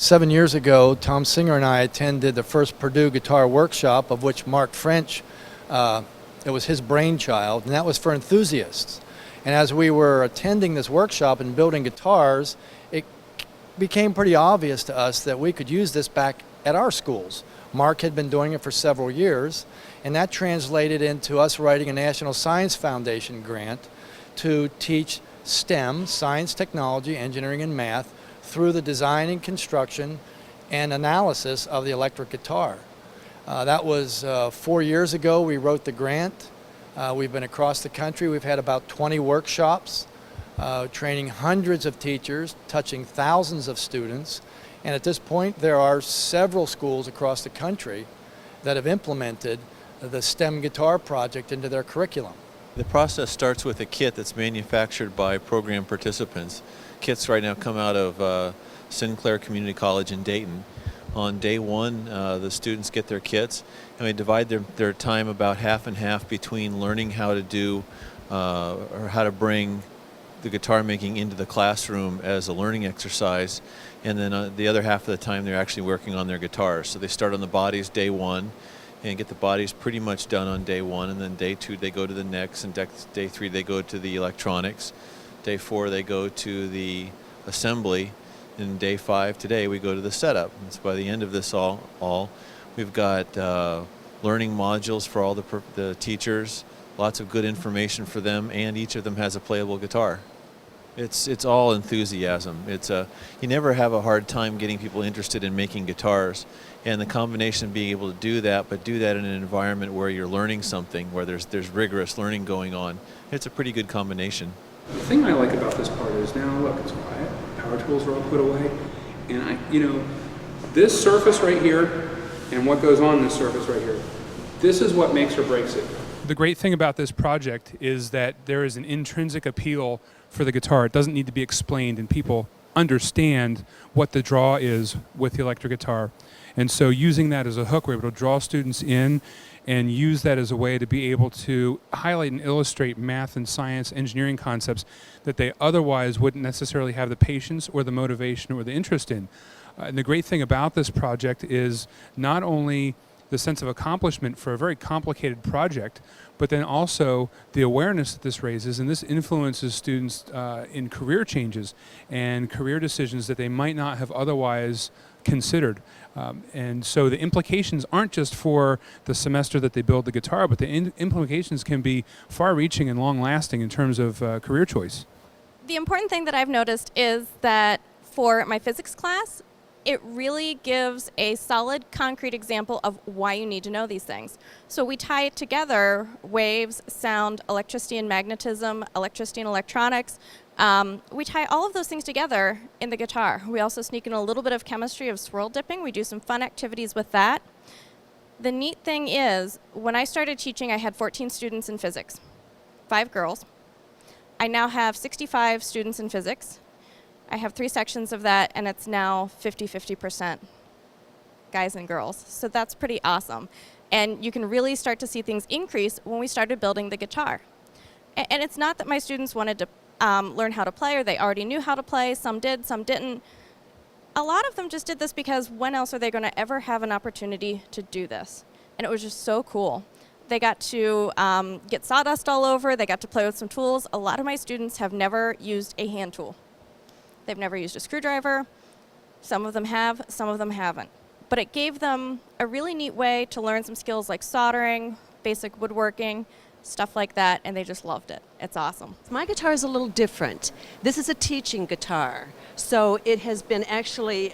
7 years ago, Tom Singer and I attended the first Purdue guitar workshop, of which Mark French, it was his brainchild, and that was for enthusiasts. And as we were attending this workshop and building guitars, it became pretty obvious to us that we could use this back at our schools. Mark had been doing it for several years, and that translated into us writing a National Science Foundation grant to teach STEM, science, technology, engineering, and math, through the design and construction and analysis of the electric guitar. That was 4 years ago we wrote the grant. We've been across the country. We've had about 20 workshops, training hundreds of teachers, touching thousands of students. And at this point, there are several schools across the country that have implemented the STEM guitar project into their curriculum. The process starts with a kit that's manufactured by program participants. Kits right now come out of Sinclair Community College in Dayton. On day one, the students get their kits, and we divide their time about half and half between learning how to do or how to bring the guitar making into the classroom as a learning exercise, and then the other half of the time they're actually working on their guitars. So they start on the bodies day one and get the bodies pretty much done on day one, and then day two they go to the necks, and day three they go to the electronics. Day four they go to the assembly, and day five today we go to the setup. And so by the end of this all we've got learning modules for all the teachers, lots of good information for them, and each of them has a playable guitar. It's all enthusiasm. You never have a hard time getting people interested in making guitars, and the combination of being able to do that, but do that in an environment where you're learning something, where there's rigorous learning going on, it's a pretty good combination. The thing I like about this part is now, look, it's quiet, power tools are all put away, and this surface right here and what goes on this surface right here, this is what makes or breaks it. The great thing about this project is that there is an intrinsic appeal for the guitar. It doesn't need to be explained, and people understand what the draw is with the electric guitar. And so using that as a hook, we're able to draw students in and use that as a way to be able to highlight and illustrate math and science, engineering concepts that they otherwise wouldn't necessarily have the patience or the motivation or the interest in. And the great thing about this project is not only the sense of accomplishment for a very complicated project, but then also the awareness that this raises, and this influences students in career changes and career decisions that they might not have otherwise considered. And so the implications aren't just for the semester that they build the guitar, but the implications can be far-reaching and long-lasting in terms of career choice. The important thing that I've noticed is that for my physics class, it really gives a solid, concrete example of why you need to know these things. So we tie it together: waves, sound, electricity and magnetism, electricity and electronics. We tie all of those things together in the guitar. We also sneak in a little bit of chemistry of swirl dipping. We do some fun activities with that. The neat thing is, when I started teaching, I had 14 students in physics, 5 girls. I now have 65 students in physics. I have 3 sections of that, and it's now 50-50% guys and girls. So that's pretty awesome. And you can really start to see things increase when we started building the guitar. And it's not that my students wanted to learn how to play, or they already knew how to play. Some did, some didn't. A lot of them just did this because when else are they going to ever have an opportunity to do this? And it was just so cool. They got to get sawdust all over. They got to play with some tools. A lot of my students have never used a hand tool. They've never used a screwdriver. Some of them have, some of them haven't. But it gave them a really neat way to learn some skills like soldering, basic woodworking, stuff like that, and they just loved it. It's awesome. My guitar is a little different. This is a teaching guitar, so it has been actually,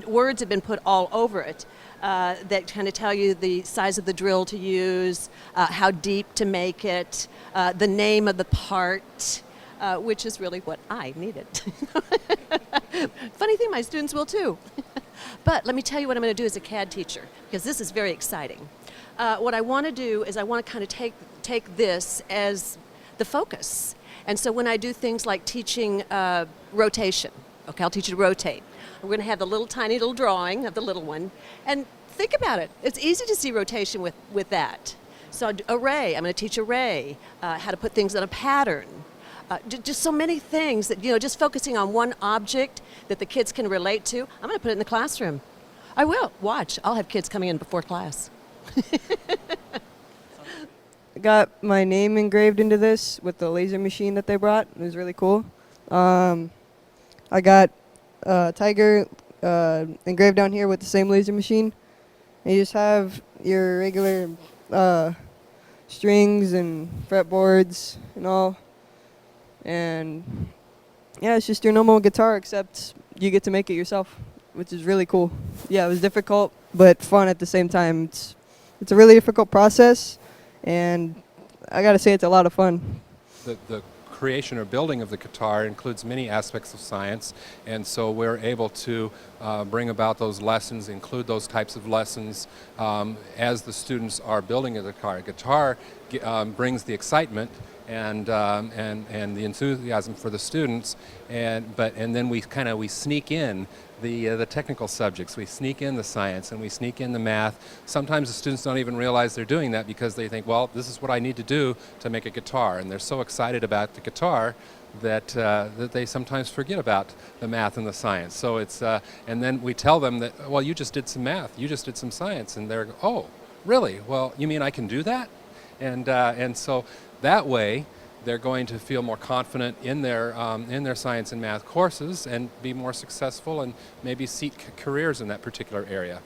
words have been put all over it that kind of tell you the size of the drill to use, how deep to make it, the name of the part, which is really what I needed. Funny thing, my students will too. But let me tell you what I'm going to do as a CAD teacher, because this is very exciting. What I want to do is I want to kind of take this as the focus. And so when I do things like teaching rotation, okay, I'll teach you to rotate. We're going to have the little tiny little drawing of the little one. And think about it. It's easy to see rotation with that. So array, I'm going to teach array, how to put things in a pattern. just so many things that, just focusing on one object that the kids can relate to. I'm going to put it in the classroom. I will. Watch. I'll have kids coming in before class. I got my name engraved into this with the laser machine that they brought. It was really cool. I got tiger engraved down here with the same laser machine. And you just have your regular strings and fretboards and all. And yeah, it's just your normal guitar, except you get to make it yourself, which is really cool. Yeah, it was difficult, but fun at the same time. It's a really difficult process, and I gotta say it's a lot of fun. The creation or building of the guitar includes many aspects of science, and so we're able to bring about those lessons, include those types of lessons as the students are building a guitar. Guitar brings the excitement and the enthusiasm for the students, and then we sneak in the technical subjects. We sneak in the science and we sneak in the math. Sometimes the students don't even realize they're doing that because they think, well, this is what I need to do to make a guitar, and they're so excited about the guitar that they sometimes forget about the math and the science. So it's and then we tell them that, well, you just did some math, you just did some science, and they're, oh, really? Well, you mean I can do that? And so that way they're going to feel more confident in their science and math courses and be more successful and maybe seek careers in that particular area.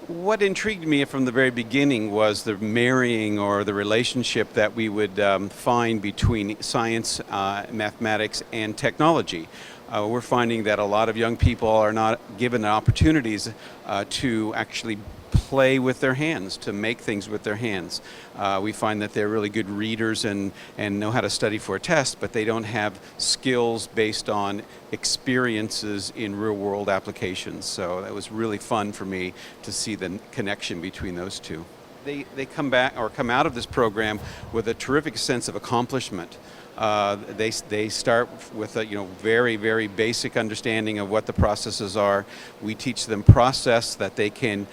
What intrigued me from the very beginning was the marrying or the relationship that we would find between science, mathematics, and technology. We're finding that a lot of young people are not given the opportunities to actually play with their hands, to make things with their hands. We find that they're really good readers and know how to study for a test, but they don't have skills based on experiences in real-world applications. So that was really fun for me to see the connection between those two. They come back or come out of this program with a terrific sense of accomplishment. They start with a very, very basic understanding of what the processes are. We teach them process that they can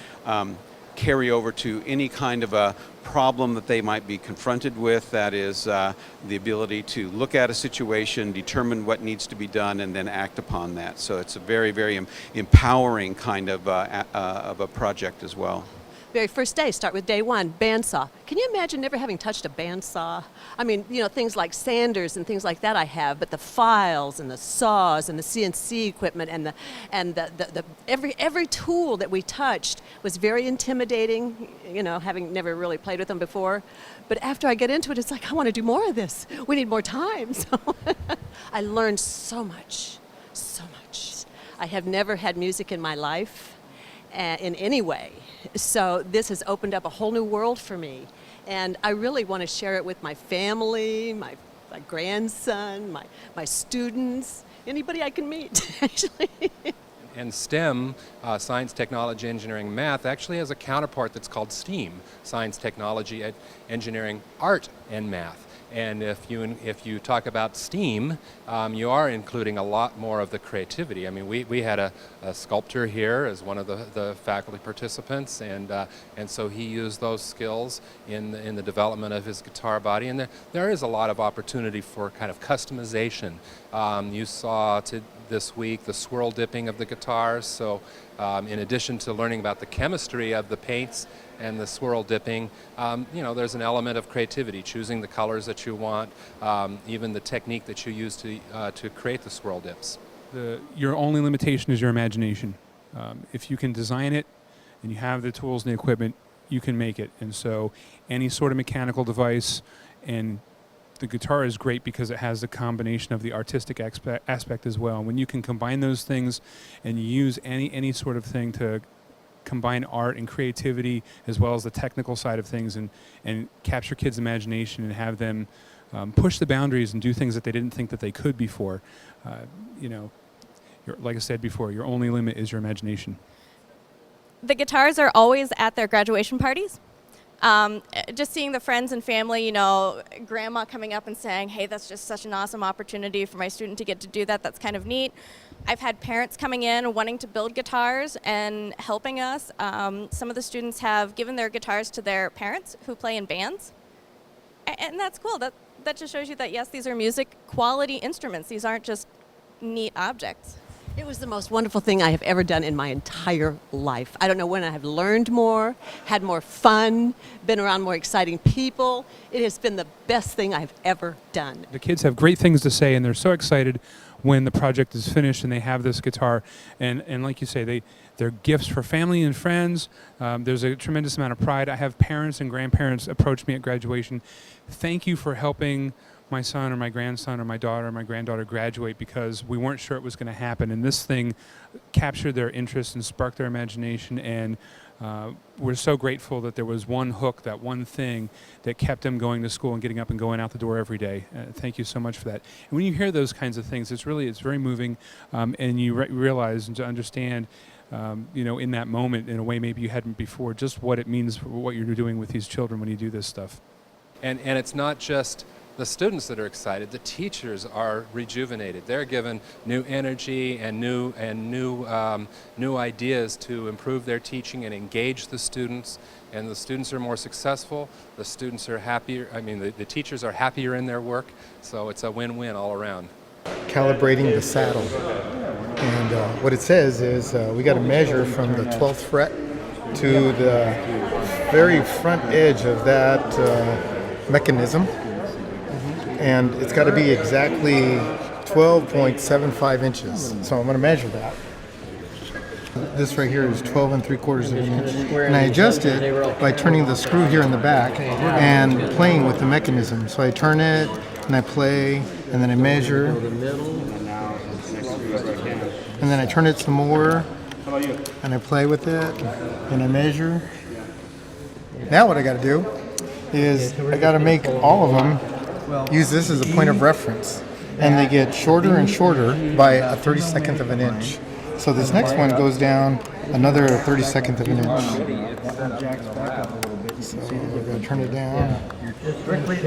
carry over to any kind of a problem that they might be confronted with. That is the ability to look at a situation, determine what needs to be done, and then act upon that. So it's a very, very empowering kind of a project as well. Very first day, start with day one, bandsaw. Can you imagine never having touched a bandsaw? I mean, things like sanders and things like that I have, but the files and the saws and the CNC equipment and the every tool that we touched was very intimidating, having never really played with them before. But after I get into it, it's like, I want to do more of this. We need more time. So I learned so much, so much. I have never had music in my life in any way. So this has opened up a whole new world for me, and I really want to share it with my family, my grandson, my students, anybody I can meet, actually. And STEM, science, technology, engineering, math, actually has a counterpart that's called STEAM, science, technology, engineering, art, and math. And if you talk about STEAM, you are including a lot more of the creativity. I mean, we had a sculptor here as one of the faculty participants, and so he used those skills in the development of his guitar body. And there is a lot of opportunity for kind of customization. You saw this week the swirl dipping of the guitars. So in addition to learning about the chemistry of the paints and the swirl dipping, there's an element of creativity, choosing the colors that you want, even the technique that you use to create the swirl dips. Your only limitation is your imagination. If you can design it and you have the tools and the equipment, you can make it. And so any sort of mechanical device, and the guitar is great because it has the combination of the artistic aspect as well. When you can combine those things and use any sort of thing to combine art and creativity as well as the technical side of things, and capture kids' imagination and have them push the boundaries and do things that they didn't think that they could before. Like I said before, your only limit is your imagination. The guitars are always at their graduation parties. Just seeing the friends and family, grandma coming up and saying, hey, that's just such an awesome opportunity for my student to get to do that. That's kind of neat. I've had parents coming in wanting to build guitars and helping us. Some of the students have given their guitars to their parents who play in bands. And that's cool. that just shows you that, yes, these are music quality instruments. These aren't just neat objects. It was the most wonderful thing I have ever done in my entire life. I don't know when I have learned more, had more fun, been around more exciting people. It has been the best thing I've ever done. The kids have great things to say, and they're so excited when the project is finished and they have this guitar. And like you say, they're gifts for family and friends. There's a tremendous amount of pride. I have parents and grandparents approach me at graduation. Thank you for helping my son or my grandson or my daughter or my granddaughter graduate, because we weren't sure it was going to happen. And this thing captured their interest and sparked their imagination. And we're so grateful that there was one hook, that one thing that kept them going to school and getting up and going out the door every day. Thank you so much for that. And when you hear those kinds of things, it's very moving, and you realize and to understand, in that moment, in a way maybe you hadn't before, just what it means for what you're doing with these children when you do this stuff. And it's not just the students that are excited. The teachers are rejuvenated. They're given new energy and new ideas to improve their teaching and engage the students. And the students are more successful. The students are happier. The teachers are happier in their work. So it's a win-win all around. Calibrating the saddle. And what it says is we got to measure from the 12th fret to the very front edge of that mechanism. And it's got to be exactly 12.75 inches. So I'm going to measure that. This right here is 12 3/4 of an inch. And I adjust it by turning the screw here in the back and playing with the mechanism. So I turn it and I play and then I measure. And then I turn it some more and I play with it and I measure. Now what I got to do is I got to make all of them use this as a point of reference, and they get shorter and shorter by a 32nd of an inch. So this next one goes down another 32nd of an inch. So we're going to turn it down.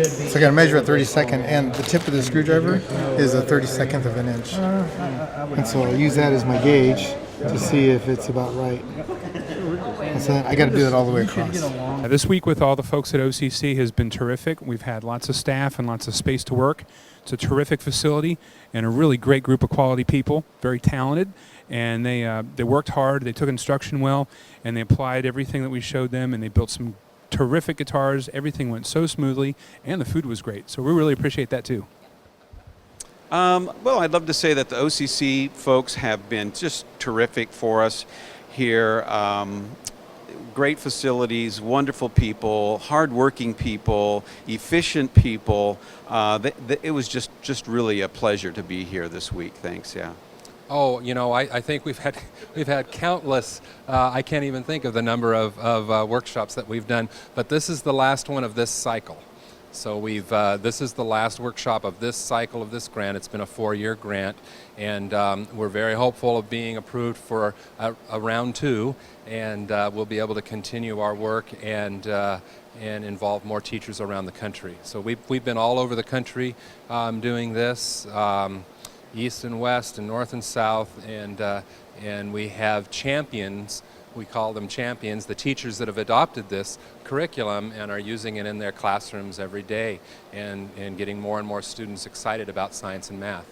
So I got to measure a 32nd, and the tip of the screwdriver is a 32nd of an inch. And so I'll use that as my gauge to see if it's about right. And so then I got to do that all the way across. This week with all the folks at OCC has been terrific. We've had lots of staff and lots of space to work. It's a terrific facility and a really great group of quality people, very talented. And they worked hard, they took instruction well, and they applied everything that we showed them, and they built some terrific guitars. Everything went so smoothly, and the food was great. So we really appreciate that too. Well, I'd love to say that the OCC folks have been just terrific for us here. Great facilities, wonderful people, hardworking people, efficient people. It was just really a pleasure to be here this week. Thanks. Yeah. Oh, I think we've had countless. I can't even think of the number of workshops that we've done. But this is the last one of this cycle. So this is the last workshop of this cycle of this grant. It's been a 4-year grant, and we're very hopeful of being approved for a round 2, and we'll be able to continue our work and involve more teachers around the country. So we've been all over the country doing this, east and west and north and south, and we have champions. We call them champions, the teachers that have adopted this curriculum and are using it in their classrooms every day and getting more and more students excited about science and math.